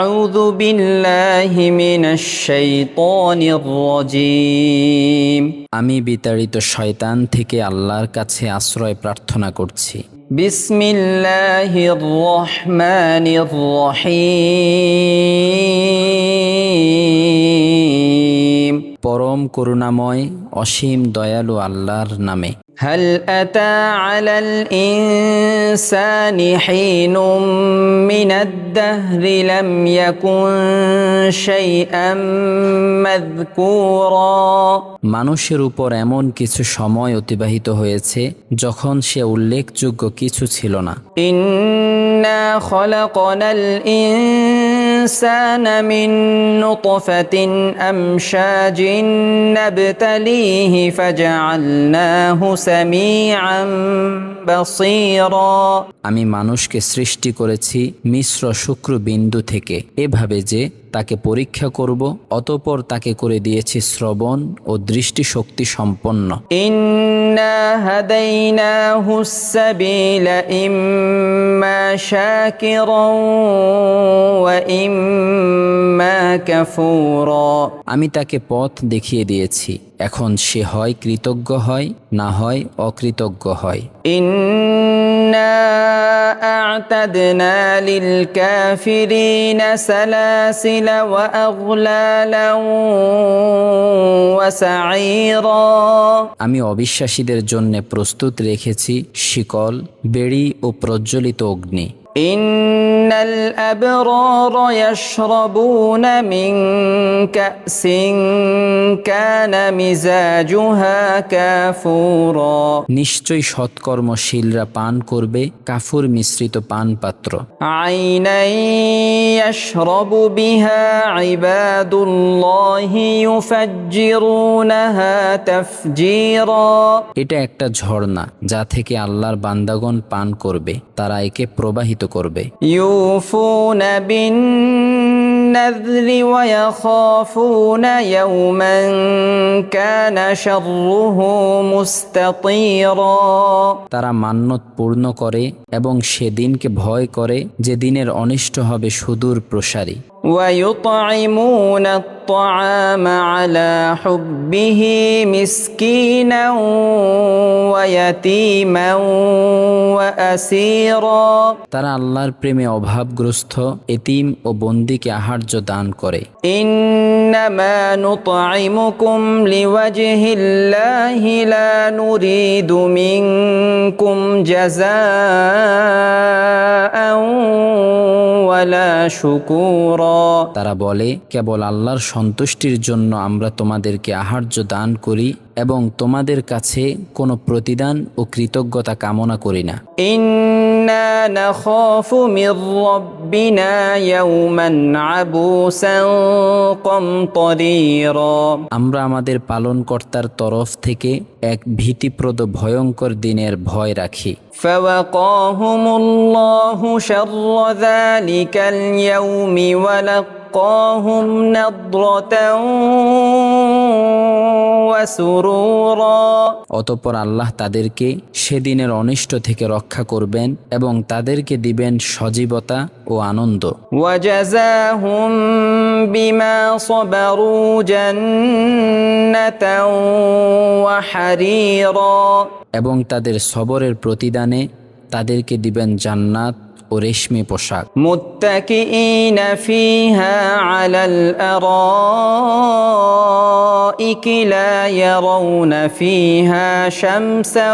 أعوذ بالله من الشيطان الرجيم আমি বিতাড়িত শয়তান থেকে আল্লাহর কাছে আশ্রয় প্রার্থনা করছি। بسم الله الرحمن الرحيم পরম করুণাময় অসীম দয়ালু আল্লাহর নামে। هل أتى على الإنسان حين من الدهر لم يكن شيئا مذكورا মানুষের উপর এমন কিছু সময় অতিবাহিত হয়েছে যখন সে উল্লেখযোগ্য কিছু ছিল না। إنا خلقنا الإنسان من نطفة أمشاج نبتليه فجعلناه سميعا بصيرا আমি মানুষকে সৃষ্টি করেছি মিশ্র শুক্রবিন্দু থেকে, এভাবে যে তাকে পরীক্ষা করব, অতঃপর তাকে করে দিয়েছি শ্রবণ ও দৃষ্টিশক্তি সম্পন্ন। إنا هديناه السبيل إما شاكرا وإما كفورا আমি তাকে পথ দেখিয়ে দিয়েছি, এখন সে হয় কৃতজ্ঞ হয়, না হয় অকৃতজ্ঞ হয়। إنا أعتدنا للكافرين سلاسل وأغلالا وسعيرا আমি অবিশ্বাসীদের জন্য প্রস্তুত রেখেছি শিকল, বেড়ি ও প্রজ্বলিত অগ্নি। إن الأبرار يشربون من كأس كان مزاجها كافورا নিশ্চয়ই সৎকর্মশীলরা পান করবে কাফুর মিশ্রিত পান পাত্র। عينا يشرب بها عباد الله يفجرونها تفجيرا এটা একটা ঝর্ণা যা থেকে আল্লাহর বান্দাগণ পান করবে, তারা একে প্রবাহিত করবে। يوفون بالنذر ويخافون يوما كان شره مستطيرا তারা মান্যত পূর্ণ করে এবং সেদিনকে ভয় করে যে দিনের অনিষ্ট হবে সুদূর প্রসারী। ويطعمون الطعام على حبه مسكينا ويتيما وأسيرا তারা আল্লাহর প্রেমে অভাবগ্রস্ত এতিম ও বন্দীকে আহার্য দান করে। إنما نطعمكم لوجه الله لا نريد منكم جزاء ولا شكورا তারা বলে, কেবল আল্লাহর সন্তুষ্টির জন্য আমরা তোমাদেরকে আহার্য দান করি এবং তোমাদের কাছে কোনো প্রতিদান ও কৃতজ্ঞতা কামনা করি না। إنا نخاف من ربنا يوما عبوسا قمطريرا আমরা আমাদের পালনকর্তার তরফ থেকে এক ভীতিপ্রদ ভয়ঙ্কর দিনের ভয় রাখি। فوقاهم الله شر ذلك اليوم ولقاهم نضرة وسرورا অতঃপর আল্লাহ তাদেরকে সেদিনের অনিষ্ট থেকে রক্ষা করবেন এবং তাদেরকে দিবেন সজীবতা ও আনন্দ। وجزاهم بما صبروا جنة وحريرا এবং তাদের সবরের প্রতিদানে তাদেরকে দিবেন জান্নাত ও রেশমি পোশাক। متكئين فيها على الأرائك لا يرون فيها شمسا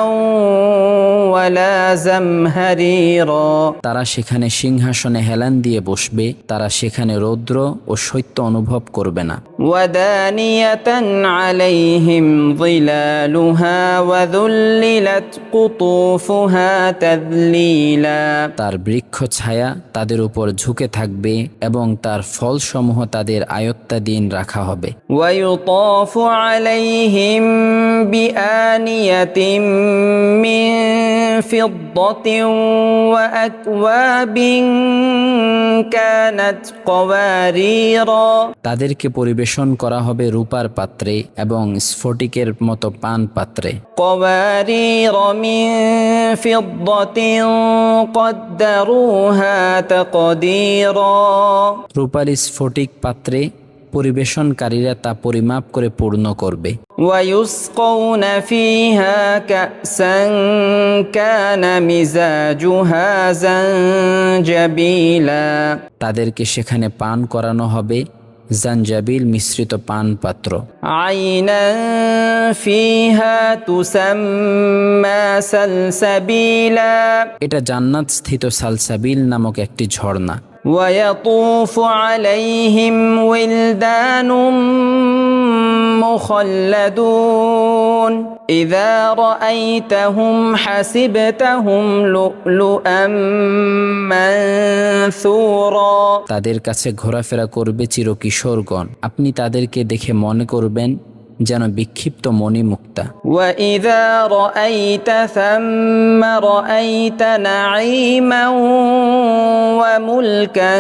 ولا زمهريرا তারা সেখানে সিংহাসনে হেলান দিয়ে বসবে, তারা সেখানে রৌদ্র ও শৈত্য অনুভব করবে না। ودانية عليهم ظلالها وذللت قطوفها تذليلا তার বৃক্ষ ছায়া তাদের উপর ঝুঁকে থাকবে এবং তার ফলসমূহ তাদের আয়ত্তাধীন রাখা হবে। ويطاف عليهم بآنية من فضة وأكواب كانت قواريرا তাদেরকে পরিবেশন করা হবে রূপার পাত্রে এবং স্ফটিকের মতো পান পাত্রে। قوارير من فضة قدروها قدروها تقديرا রূপালী স্ফটিক পাত্রে পরিবেশনকারীরা তা পরিমাপ করে পূর্ণ করবে। ويسقون فيها كأسا كان مزاجها زنجبيلا তাদেরকে সেখানে পান করানো হবে জাঞ্জাবিল মিশ্রিত পান পাত্র। عينا فيها تسمى سلسبيلا এটা জান্নাত স্থিত সালসাবিল নামক একটি ঝর্ণা। ويطوف عليهم ولدان مخلدون إذا رأيتهم حسبتهم لؤلؤا منثورا তাদের কাছে ঘোরাফেরা করবে চিরকিশোরগণ, আপনি তাদেরকে দেখে মনে করবেন যেন বিক্ষিপ্ত মণিমুক্তা। وإذا رأيت ثم رأيت نعيما وملكا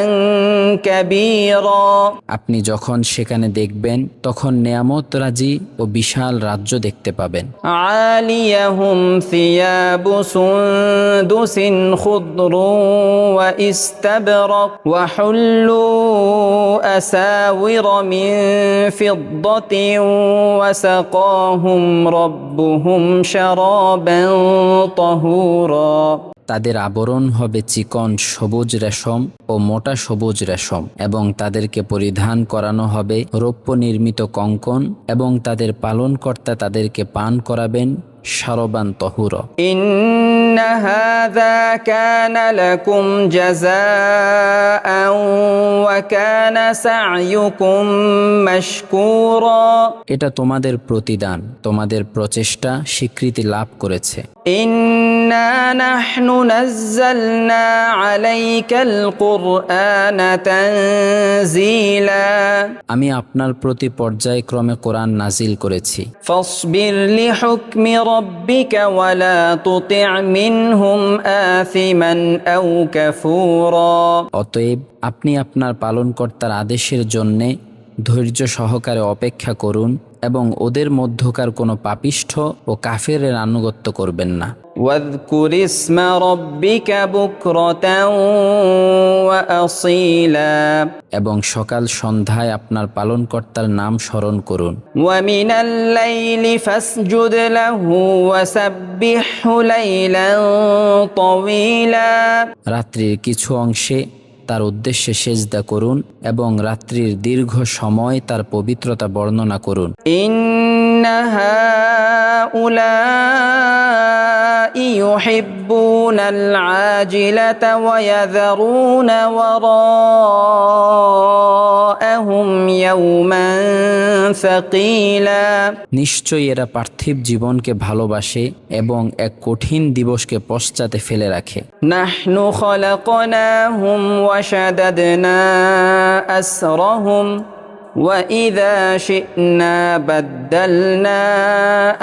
كبيرا আপনি যখন সেখানে দেখবেন তখন নেয়ামত রাজি ও বিশাল রাজ্য দেখতে পাবেন। عاليهم ثياب سندس خضر واستبرق وحلوا أساور من فضة وسقاهم ربهم شرابا طهورا তাদের আবরণ হবে চিকন সবুজ রেশম ও মোটা সবুজ রেশম, এবং তাদেরকে পরিধান করানো হবে রৌপ্য নির্মিত কঙ্কন, এবং তাদের পালনকর্তা তাদেরকে পান করাবেন শারবান তহুর। إن هذا كان لكم جزاء وكان سعيكم مشكورا এটা তোমাদের প্রতিদান, তোমাদের প্রচেষ্টা স্বীকৃতি লাভ করেছে। إنا نحن نزلنا عليك القرآن تنزيلا আমি আপনার প্রতি পর্যায়ক্রমে কোরআন নাজিল করেছি। فاصبر لحكم ربك ولا تطع منهم آثما أو كفورا অতএব আপনি আপনার পালনকর্তার আদেশের জন্যে ধৈর্য সহকারে অপেক্ষা করুন এবং ওদের মধ্যকার কোনো পাপিষ্ঠ ও কাফেরের আনুগত্য করবেন না। واذكر اسم ربك بكرة وأصيلا এবং সকাল সন্ধ্যায় আপনার পালনকর্তার নাম স্মরণ করুন। ومن الليل فاسجد له وسبحه ليلا طويلا রাত্রির কিছু অংশে তার উদ্দেশ্যে সেজদা করুন এবং রাত্রির দীর্ঘ সময় তার পবিত্রতা বর্ণনা করুন। إن هؤلاء يحبون العاجلة ويذرون وراءهم يوما ثقيلا নিশ্চয়ই এরা পার্থিব জীবনকে ভালোবাসে এবং এক কঠিন দিবসকে পশ্চাতে ফেলে রাখে। نحن خلقناهم وشددنا أسرهم وإذا شئنا بدلنا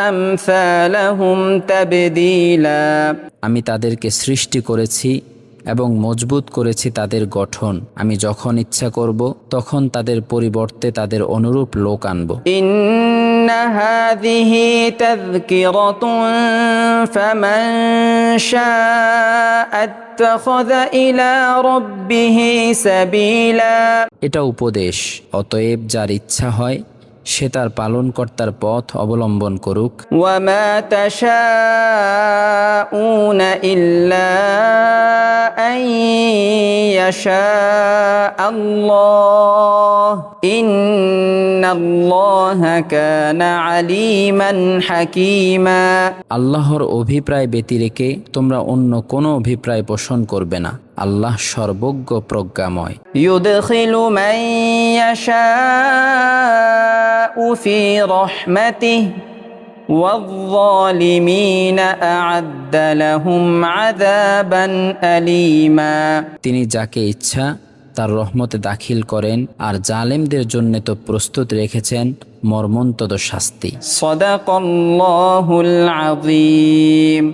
أمثالهم تبديلا আমি তাদেরকে সৃষ্টি করেছি এবং মজবুত করেছি তাদের গঠন, আমি যখন ইচ্ছা করব তখন তাদের পরিবর্তে তাদের অনুরূপ লোক আনব। إن هذه تذكرة فمن شاء اتخذ إلى ربه سبيلا এটা উপদেশ, অতএব যার ইচ্ছা হয় সে তার পালনকর্তার পথ অবলম্বন করুক। وما تشاءون إلا أن يشاء الله إن الله كان عليما حكيما আল্লাহর অভিপ্রায় ব্যতিরেকে তোমরা অন্য কোনো অভিপ্রায় পোষণ করবে না, আল্লাহ সর্বজ্ঞ প্রজ্ঞাময়। يدخل من يشاء في رحمته والظالمين أعد لهم عذابا أليما তিনি যাকে ইচ্ছা তার রহমতে দাখিল করেন, আর জালেমদের জন্য তো প্রস্তুত রেখেছেন মর্মন্তদ শাস্তি। صدق الله العظيم